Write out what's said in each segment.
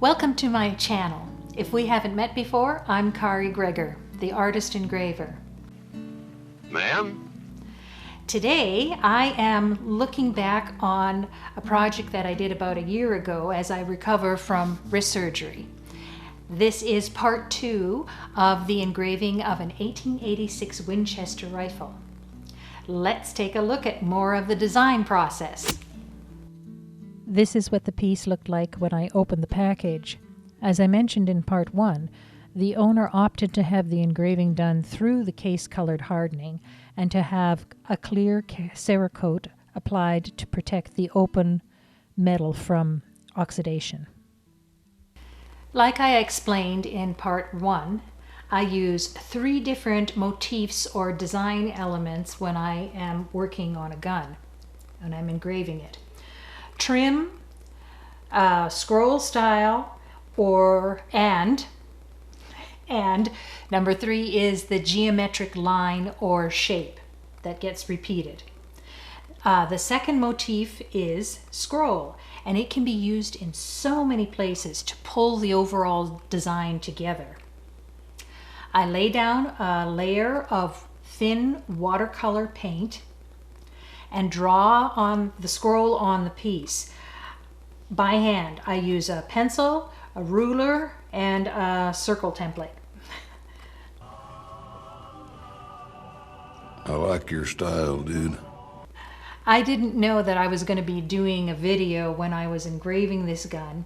Welcome to my channel. If we haven't met before, I'm Karri Gregor, the Artist Engraver. Ma'am? Today I am looking back on a project that I did about a year ago as I recover from wrist surgery. This is part 2 of the engraving of an 1886 Winchester rifle. Let's take a look at more of the design process. This is what the piece looked like when I opened the package. As I mentioned in part 1, the owner opted to have the engraving done through the case-colored hardening and to have a clear Cerakote applied to protect the open metal from oxidation. Like I explained in part 1, I use 3 different motifs or design elements when I am working on a gun, when I'm engraving it. Trim, scroll style, and number 3 is the geometric line or shape that gets repeated. The second motif is scroll, and it can be used in so many places to pull the overall design together. I lay down a layer of thin watercolor paint and draw on the scroll on the piece. By hand, I use a pencil, a ruler, and a circle template. I like your style, dude. I didn't know that I was going to be doing a video when I was engraving this gun,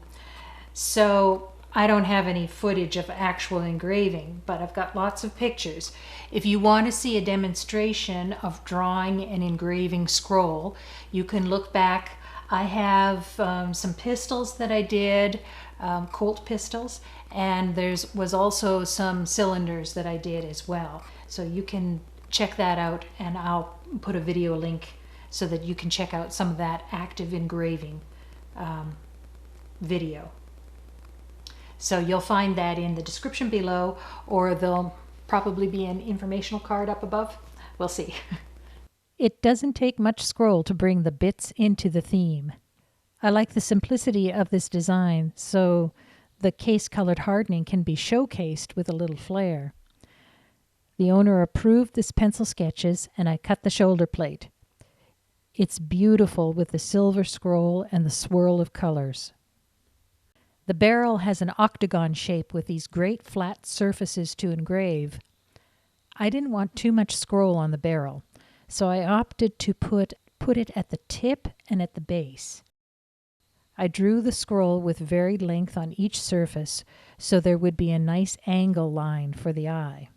so I don't have any footage of actual engraving, but I've got lots of pictures. If you want to see a demonstration of drawing and engraving scroll, you can look back. I have some pistols that I did, Colt pistols, and was also some cylinders that I did as well. So you can check that out, and I'll put a video link so that you can check out some of that active engraving video. So you'll find that in the description below, or there'll probably be an informational card up above. We'll see. It doesn't take much scroll to bring the bits into the theme. I like the simplicity of this design, so the case-colored hardening can be showcased with a little flair. The owner approved this pencil sketches, and I cut the shoulder plate. It's beautiful with the silver scroll and the swirl of colors. The barrel has an octagon shape with these great flat surfaces to engrave. I didn't want too much scroll on the barrel, so I opted to put it at the tip and at the base. I drew the scroll with varied length on each surface so there would be a nice angle line for the eye.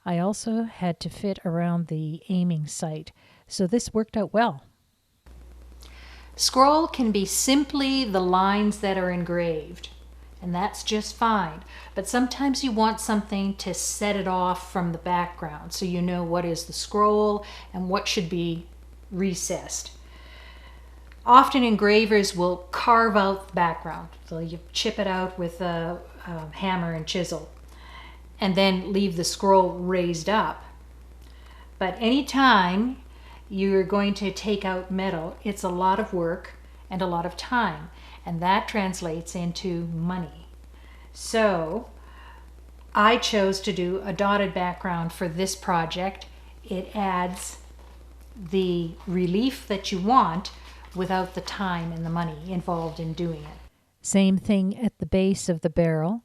I also had to fit around the aiming sight, so this worked out well. Scroll can be simply the lines that are engraved, and that's just fine. But sometimes you want something to set it off from the background so you know what is the scroll and what should be recessed. Often engravers will carve out the background. So you chip it out with a hammer and chisel and then leave the scroll raised up. But anytime you're going to take out metal, it's a lot of work and a lot of time, and that translates into money. So I chose to do a dotted background for this project. It adds the relief that you want without the time and the money involved in doing it. Same thing at the base of the barrel.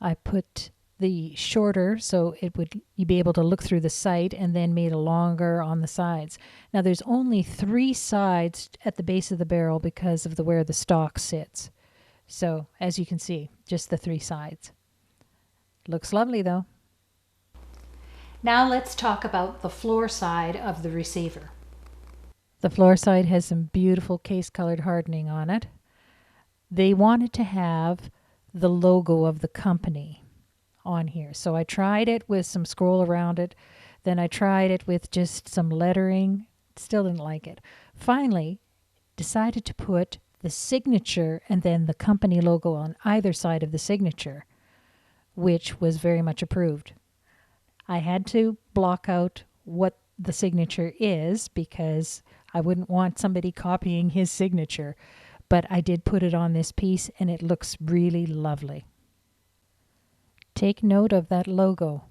I put the shorter so you'd be able to look through the sight, and then made a longer on the sides. Now there's only 3 sides at the base of the barrel because of where the stock sits. So as you can see, just the 3 sides. Looks lovely though. Now let's talk about the floor side of the receiver. The floor side has some beautiful case-colored hardening on it. They wanted to have the logo of the company on here. So I tried it with some scroll around it. Then I tried it with just some lettering. Still didn't like it. Finally, decided to put the signature and then the company logo on either side of the signature, which was very much approved. I had to block out what the signature is because I wouldn't want somebody copying his signature. but I did put it on this piece and it looks really lovely. Take note of that logo,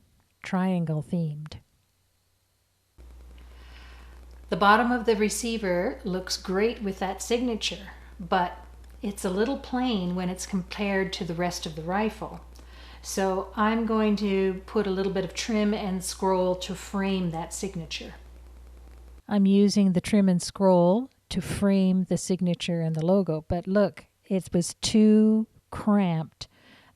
triangle themed. The bottom of the receiver looks great with that signature, but it's a little plain when it's compared to the rest of the rifle. So I'm going to put a little bit of trim and scroll to frame that signature. I'm using the trim and scroll to frame the signature and the logo, but look, it was too cramped.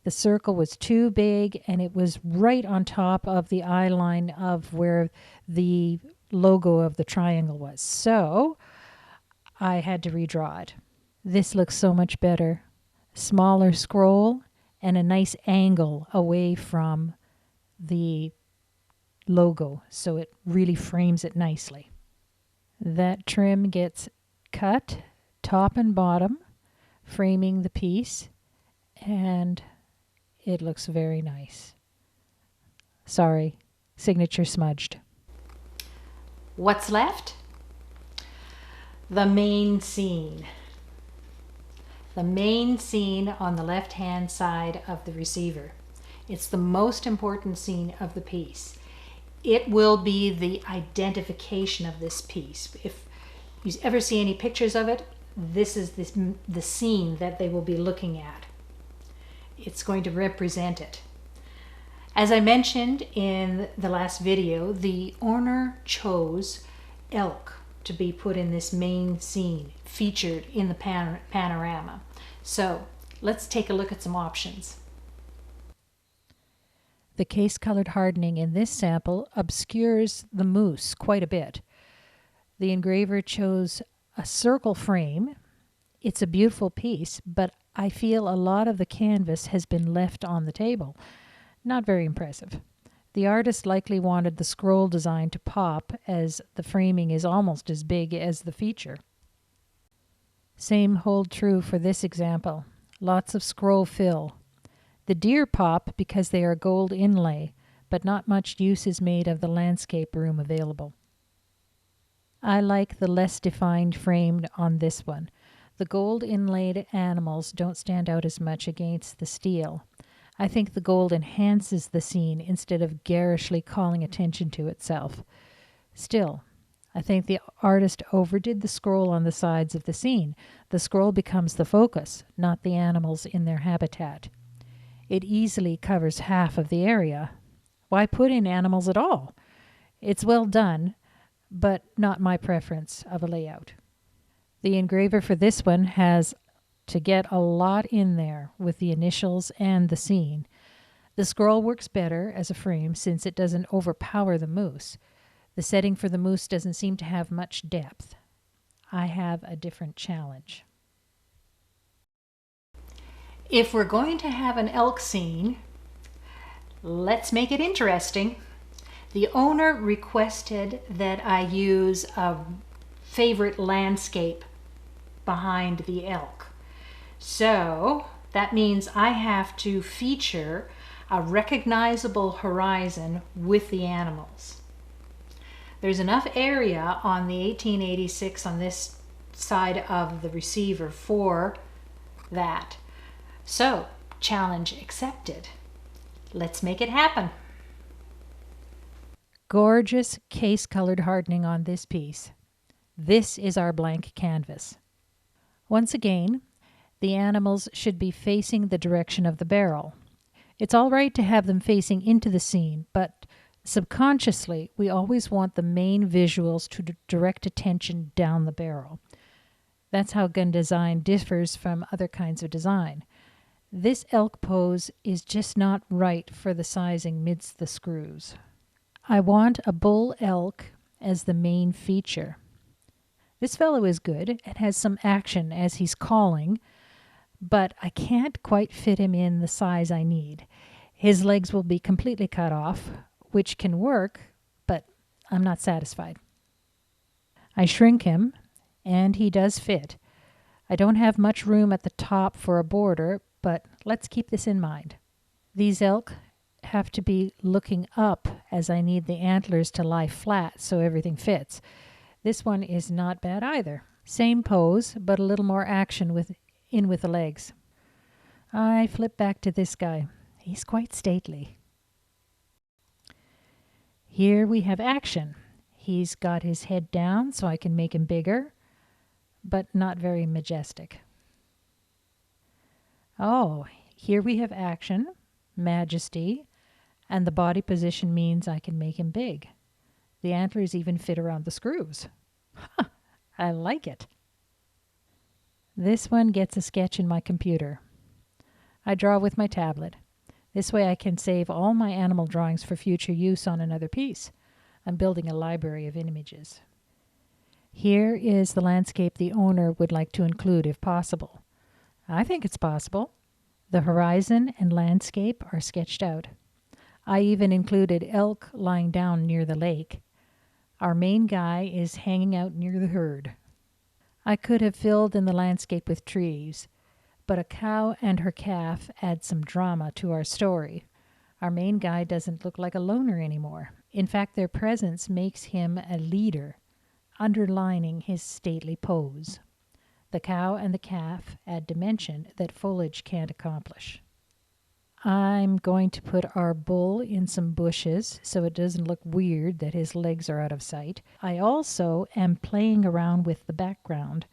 The circle was too big and it was right on top of the eye line of where the logo of the triangle was. So I had to redraw it. This looks so much better. Smaller scroll and a nice angle away from the logo, so it really frames it nicely. That trim gets cut top and bottom, framing the piece, and it looks very nice. Sorry, signature smudged. What's left? The main scene. The main scene on the left-hand side of the receiver. It's the most important scene of the piece. It will be the identification of this piece. If you ever see any pictures of it, this is the scene that they will be looking at. It's going to represent it. As I mentioned in the last video, the owner chose elk to be put in this main scene, featured in the panorama. So let's take a look at some options. The case-colored hardening in this sample obscures the moose quite a bit. The engraver chose a circle frame. It's a beautiful piece, but I feel a lot of the canvas has been left on the table. Not very impressive. The artist likely wanted the scroll design to pop, as the framing is almost as big as the feature. Same hold true for this example. Lots of scroll fill. The deer pop because they are gold inlay, but not much use is made of the landscape room available. I like the less defined frame on this one. The gold inlaid animals don't stand out as much against the steel. I think the gold enhances the scene instead of garishly calling attention to itself. Still, I think the artist overdid the scroll on the sides of the scene. The scroll becomes the focus, not the animals in their habitat. It easily covers half of the area. Why put in animals at all? It's well done, but not my preference of a layout. The engraver for this one has to get a lot in there with the initials and the scene. The scroll works better as a frame since it doesn't overpower the moose. The setting for the moose doesn't seem to have much depth. I have a different challenge. If we're going to have an elk scene, let's make it interesting. The owner requested that I use a favorite landscape behind the elk. So that means I have to feature a recognizable horizon with the animals. There's enough area on the 1886 on this side of the receiver for that. So, challenge accepted. Let's make it happen. Gorgeous case-colored hardening on this piece. This is our blank canvas. Once again, the animals should be facing the direction of the barrel. It's all right to have them facing into the scene, but subconsciously, we always want the main visuals to direct attention down the barrel. That's how gun design differs from other kinds of design. This elk pose is just not right for the sizing midst the screws. I want a bull elk as the main feature. This fellow is good and has some action as he's calling, but I can't quite fit him in the size I need. His legs will be completely cut off, which can work, but I'm not satisfied. I shrink him, and he does fit. I don't have much room at the top for a border, but let's keep this in mind. These elk have to be looking up as I need the antlers to lie flat so everything fits. This one is not bad either. Same pose, but a little more action with the legs. I flip back to this guy. He's quite stately. Here we have action. He's got his head down so I can make him bigger, but not very majestic. Oh, here we have action, majesty, and the body position means I can make him big. The antlers even fit around the screws. I like it. This one gets a sketch in my computer. I draw with my tablet. This way I can save all my animal drawings for future use on another piece. I'm building a library of images. Here is the landscape the owner would like to include if possible. I think it's possible. The horizon and landscape are sketched out. I even included elk lying down near the lake. Our main guy is hanging out near the herd. I could have filled in the landscape with trees, but a cow and her calf add some drama to our story. Our main guy doesn't look like a loner anymore. In fact, their presence makes him a leader, underlining his stately pose. The cow and the calf add dimension that foliage can't accomplish. I'm going to put our bull in some bushes so it doesn't look weird that his legs are out of sight. I also am playing around with the background.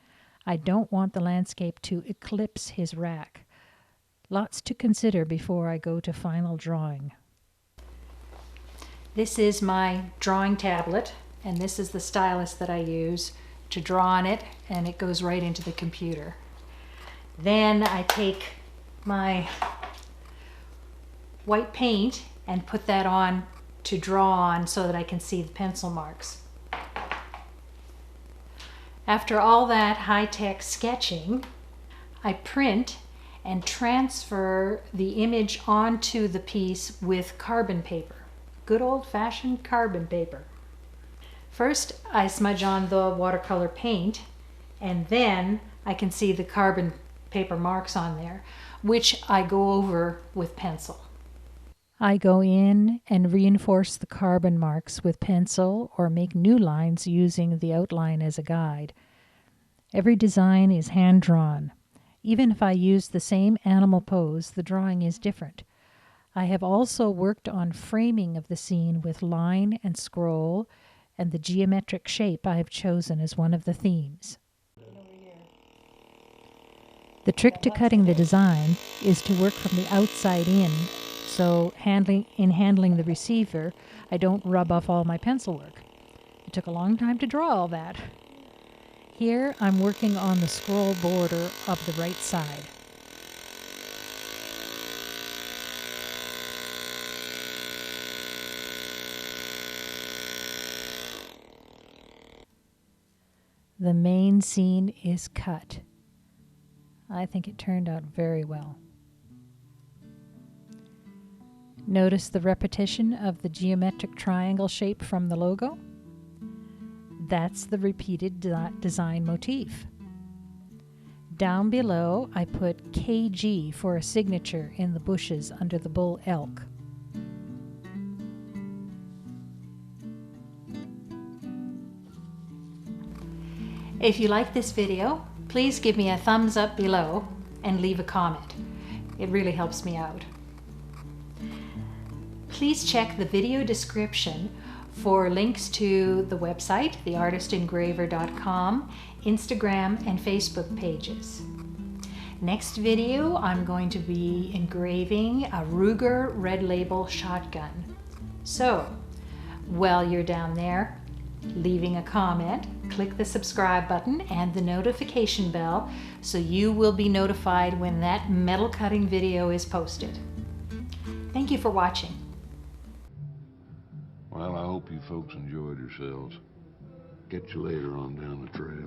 I don't want the landscape to eclipse his rack. Lots to consider before I go to final drawing. This is my drawing tablet, and this is the stylus that I use to draw on it, and it goes right into the computer. Then I take my white paint and put that on to draw on so that I can see the pencil marks. After all that high-tech sketching, I print and transfer the image onto the piece with carbon paper. Good old-fashioned carbon paper. First, I smudge on the watercolor paint, and then I can see the carbon paper marks on there, which I go over with pencil. I go in and reinforce the carbon marks with pencil or make new lines using the outline as a guide. Every design is hand-drawn. Even if I use the same animal pose, the drawing is different. I have also worked on framing of the scene with line and scroll, and the geometric shape I have chosen as one of the themes. The trick to cutting the design is to work from the outside in, so in handling the receiver, I don't rub off all my pencil work. It took a long time to draw all that. Here I'm working on the scroll border of the right side. The main scene is cut. I think it turned out very well. Notice the repetition of the geometric triangle shape from the logo? That's the repeated design motif. Down below, I put KG for a signature in the bushes under the bull elk. If you like this video, please give me a thumbs up below and leave a comment. It really helps me out. Please check the video description for links to the website, TheArtistEngraver.com, Instagram, and Facebook pages. Next video, I'm going to be engraving a Ruger Red Label shotgun. So, while you're down there, leaving a comment, click the subscribe button and the notification bell so you will be notified when that metal cutting video is posted. Thank you for watching. Well, I hope you folks enjoyed yourselves. Catch you later on down the trail.